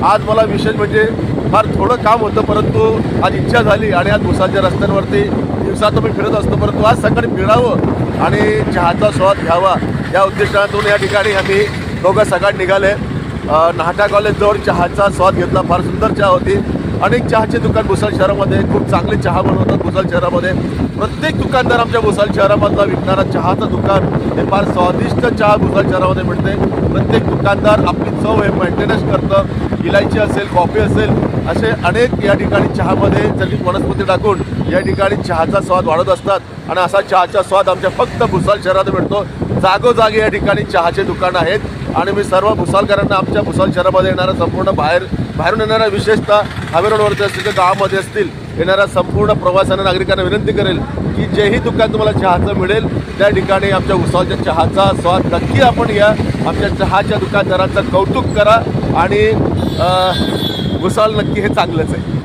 आज मला विशेष म्हणजे फार थोडं काम होतं, परंतु आज इच्छा झाली आणि आज भुसावळच्या रस्त्यांवरती दिवसात मी फिरत असतो, परंतु आज सकाळी फिरावं आणि चहाचा स्वाद घ्यावा या उद्देशातून या ठिकाणी आम्ही दोघं सकाळी निघाले. नाहटा कॉलेजजवळ चहाचा स्वाद घेतला. फार सुंदर चहा होती. अनेक चहाचे दुकान भुसावळ शहरामध्ये खूप चांगले चहा बनवतात. भुसावळ शहरामध्ये प्रत्येक दुकानदार आमच्या भुसावळ शहरामधला विकणारा चहाचं दुकान हे फार स्वादिष्ट चहा भुसावळ शहरामध्ये मिळते. प्रत्येक दुकानदार आपली चव हे मेंटेनन्स करतं. इलायची असेल, कॉफी असेल, असे अनेक या ठिकाणी चहामध्ये चलित वनस्पती टाकून या ठिकाणी चहाचा स्वाद वाढत असतात आणि असा चहाचा स्वाद आमच्या फक्त भुसावळ शहरात मिळतो. जागोजागी या ठिकाणी चहाचे दुकानं आहेत आणि मी सर्व भुसावळकरांना आमच्या भुसावळ शहरामध्ये येणाऱ्या संपूर्ण बाहेरून येणाऱ्या विशेषतः हायवे रोडवरती असतील तर गावामध्ये असतील येणाऱ्या संपूर्ण प्रवाशांना नागरिकांना विनंती करेल की जेही दुकान तुम्हाला चहाचं मिळेल त्या ठिकाणी आमच्या भुसावळच्या चहाचा स्वाद नक्की आपण या. आमच्या चहाच्या दुकानदारांचं कौतुक करा आणि भुसावळ नक्की हे चांगलंच आहे.